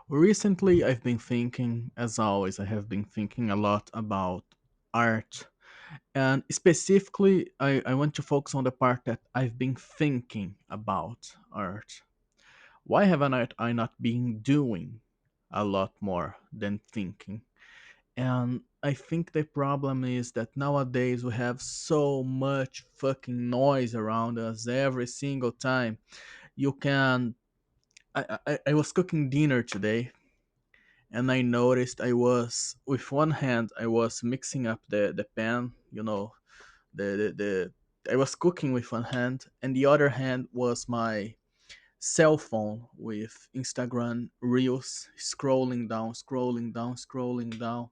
Recently, I've been thinking, as always, I have been thinking a lot about art. And specifically, I want to focus on the part that I've been thinking about art. Why haven't I not been doing a lot more than thinking? And I think the problem is that nowadays we have so much fucking noise around us every single time. You can. I was cooking dinner today and I noticed I was with one hand I was mixing up the pan, the I was cooking with one hand, and the other hand was my cell phone with Instagram Reels, scrolling down.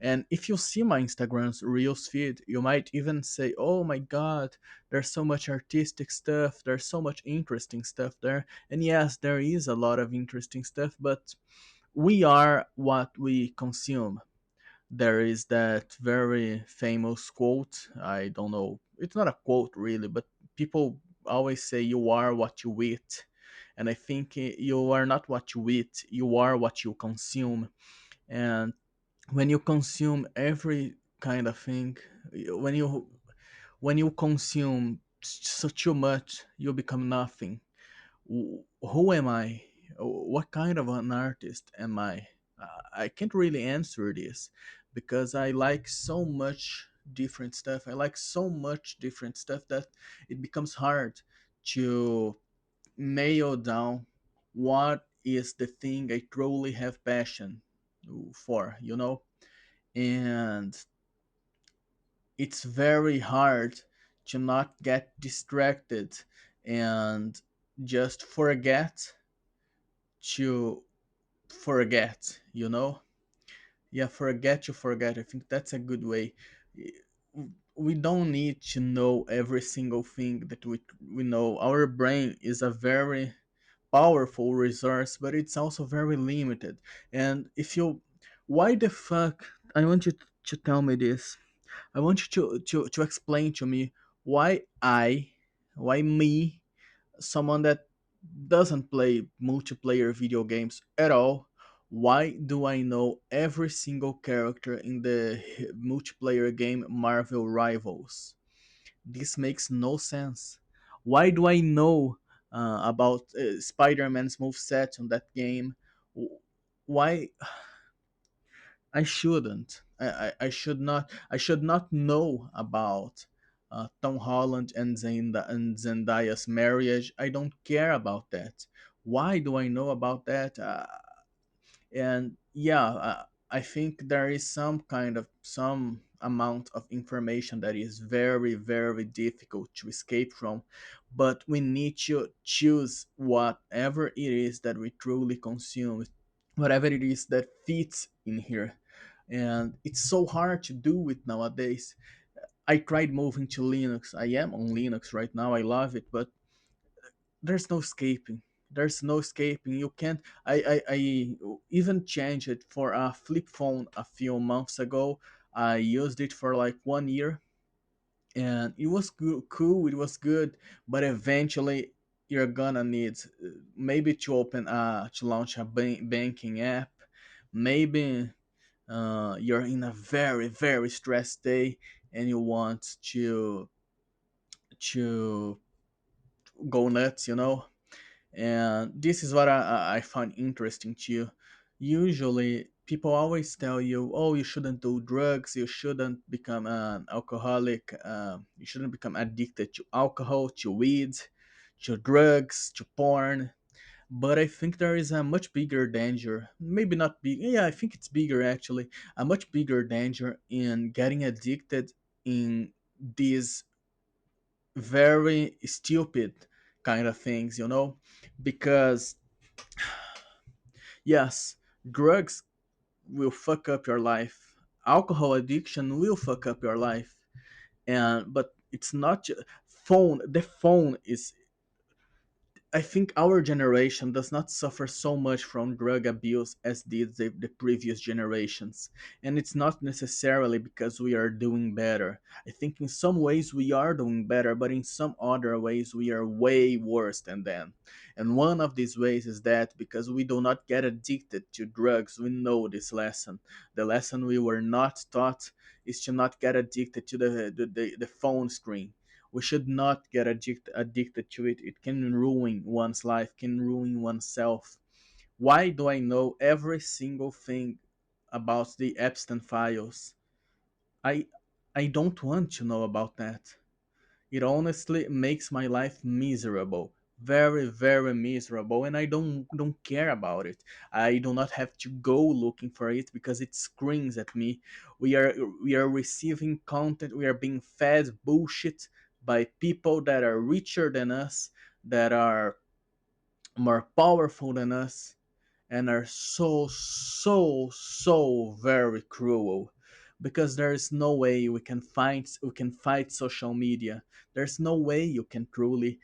And if you see my Instagram's Reels feed, you might even say, "Oh my God, there's so much artistic stuff. There's so much interesting stuff there." And yes, there is a lot of interesting stuff, but we are what we consume. There is that very famous quote. I don't know, it's not a quote really, but people always say you are what you eat. And I think you are not what you eat, you are what you consume. And when you consume every kind of thing, when you consume so too much, you become nothing. Who am I? What kind of an artist am I? I can't really answer this because I like so much different stuff. I like so much different stuff that it becomes hard to nail down what is the thing I truly have passion for. And it's very hard to not get distracted and just to forget. Yeah, forget to forget. I think that's a good way. We don't need to know every single thing that we know. Our brain is a very powerful resource, but it's also very limited. And if you, why the fuck? I want you to tell me this. I want you to explain to me why why me, someone that doesn't play multiplayer video games at all, why do I know every single character in the multiplayer game Marvel Rivals? This makes no sense. Why do I know about Spider-Man's moveset on that game? Why I shouldn't. I should not. I should not know about Tom Holland and Zendaya's marriage. I don't care about that. Why do I know about that? And yeah, I think there is some amount of information that is very very difficult to escape from, but we need to choose whatever it is that we truly consume, whatever it is that fits in here. And it's so hard to do it nowadays. I tried moving to Linux. I am on Linux right now. I love it, but there's no escaping. There's no escaping. You can't. I even changed it for a flip phone a few months ago. I used it for like 1 year, and it was cool. It was good, but eventually you're gonna need maybe to launch a banking app. Maybe you're in a very very stressed day and you want to go nuts. And this is what I find interesting too. Usually people always tell you, oh, you shouldn't do drugs, you shouldn't become an alcoholic, you shouldn't become addicted to alcohol, to weed, to drugs, to porn. But I think there is a much bigger danger, maybe not big, yeah, I think it's bigger actually, a much bigger danger in getting addicted in these very stupid kind of things. Because yes, drugs will fuck up your life, alcohol addiction will fuck up your life, and but it's not phone the phone is I think our generation does not suffer so much from drug abuse as did the previous generations. And it's not necessarily because we are doing better. I think in some ways we are doing better, but in some other ways we are way worse than them. And one of these ways is that because we do not get addicted to drugs, we know this lesson. The lesson we were not taught is to not get addicted to the phone screen. We should not get addicted to it. It can ruin one's life, can ruin oneself. Why do I know every single thing about the Epstein files? I I don't want to know about that. It honestly makes my life miserable. Very, very miserable, and I don't care about it. I do not have to go looking for it because it screams at me. We are receiving content, we are being fed bullshit by people that are richer than us, that are more powerful than us, and are so very cruel, because there is no way we can fight social media. There's no way you can truly,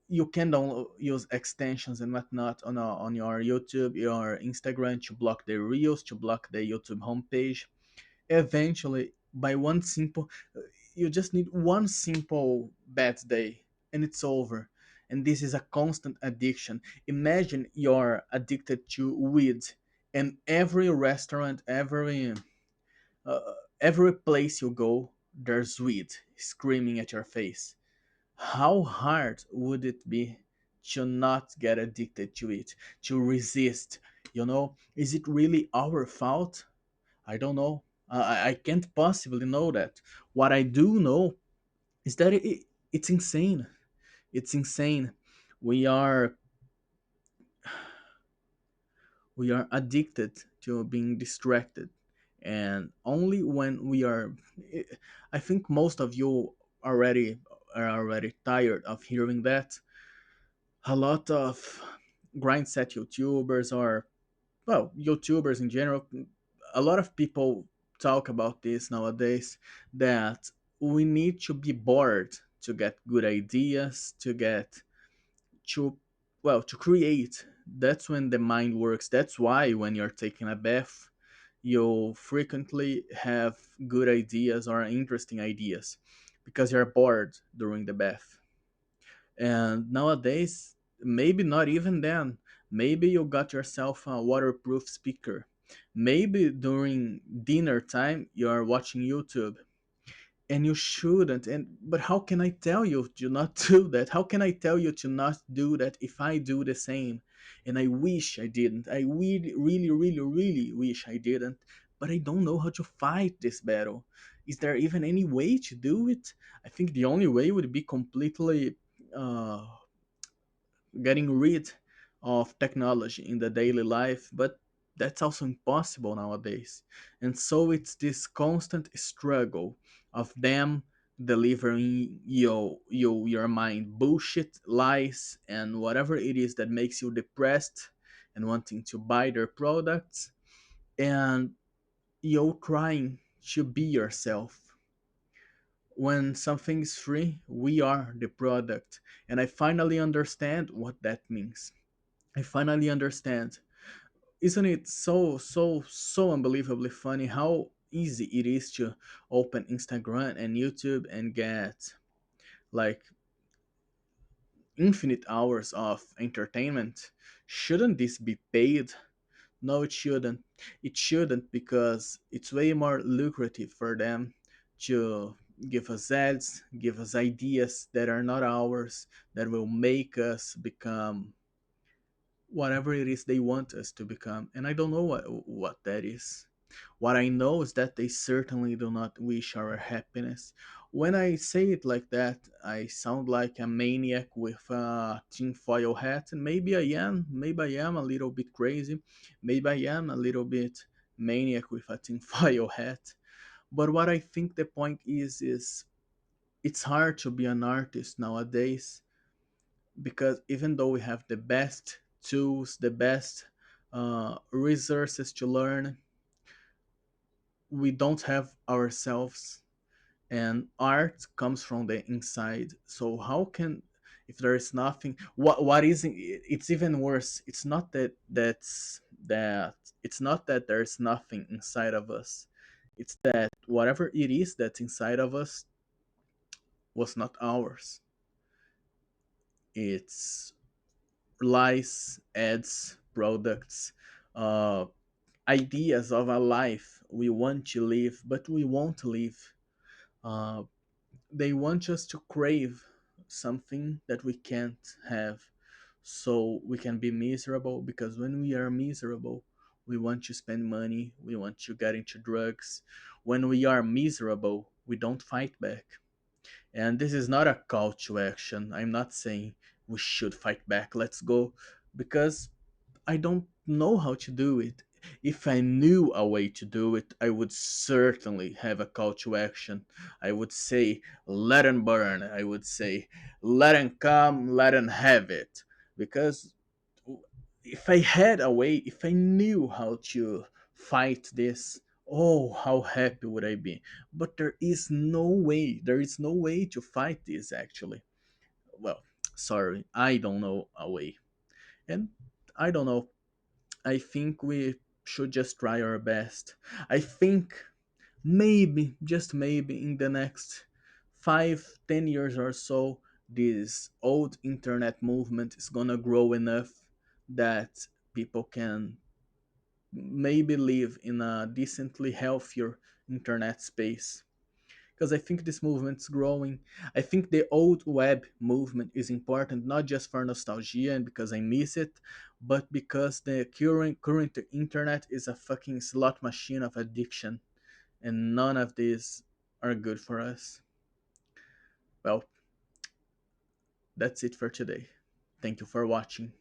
you can don't use extensions and whatnot on your YouTube, your Instagram, to block the reels, to block the YouTube homepage. Eventually, by one simple, you just need one simple bad day and it's over. And this is a constant addiction. Imagine you're addicted to weed, and every restaurant, uh, every place you go, there's weed screaming at your face. How hard would it be to not get addicted to it, to resist? Is it really our fault? I don't know. I can't possibly know that. What I do know is that it's insane. It's insane. We are we are addicted to being distracted, and only when we are. I think most of you already are already tired of hearing that. A lot of grind set YouTubers, or well, YouTubers in general, a lot of people talk about this nowadays, that we need to be bored to get good ideas, to to create. That's when the mind works. That's why when you're taking a bath, you'll frequently have good ideas or interesting ideas, because you're bored during the bath. And nowadays, maybe not even then. Maybe you got yourself a waterproof speaker. Maybe during dinner time you're watching YouTube, and you shouldn't. And but how can I tell you to not do that? How can I tell you to not do that if I do the same? And I wish I didn't. I really, really, really, really wish I didn't. But I don't know how to fight this battle. Is there even any way to do it? I think the only way would be completely uh, getting rid of technology in the daily life, but that's also impossible nowadays. And so it's this constant struggle of them delivering your mind bullshit, lies, and whatever it is that makes you depressed and wanting to buy their products, and you trying to be yourself. When something is free, we are the product. And I finally understand what that means. I finally understand. Isn't it so unbelievably funny how easy it is to open Instagram and YouTube and get like infinite hours of entertainment? Shouldn't this be paid? No, it shouldn't. It shouldn't, because it's way more lucrative for them to give us ads, give us ideas that are not ours, that will make us become whatever it is they want us to become. And I don't know what that is. What I know is that they certainly do not wish our happiness. When I say it like that, I sound like a maniac with a tinfoil hat, and maybe I am. Maybe I am a little bit crazy. Maybe I am a little bit maniac with a tinfoil hat. But what I think the point is it's hard to be an artist nowadays, because even though we have the best tools, the best resources to learn, we don't have ourselves. And art comes from the inside. So how can If there is nothing, what is it's even worse. It's not that it's not that there's nothing inside of us. It's that whatever it is that's inside of us was not ours. It's lies, ads, products, uh, ideas of a life we want to live, but we won't live. Uh, they want us to crave something that we can't have, so we can be miserable, because when we are miserable, we want to spend money, we want to get into drugs. When we are miserable, we don't fight back. And this is not a call to action. I'm not saying we should fight back, let's go, because I don't know how to do it. If I knew a way to do it, I would certainly have a call to action. I would say, let him burn. I would say, let him come, let him have it. Because if I had a way, if I knew how to fight this, oh, how happy would I be. But there is no way. There is no way to fight this, actually. Well, sorry, I don't know a way. And I don't know, I think we should just try our best. I think maybe, just maybe, in the next 5, 10 years or so, this old internet movement is gonna grow enough that people can maybe live in a decently healthier internet space, because I think this movement's growing. I think the old web movement is important, not just for nostalgia and because I miss it, but because the current internet is a fucking slot machine of addiction, and none of these are good for us. Well, that's it for today. Thank you for watching.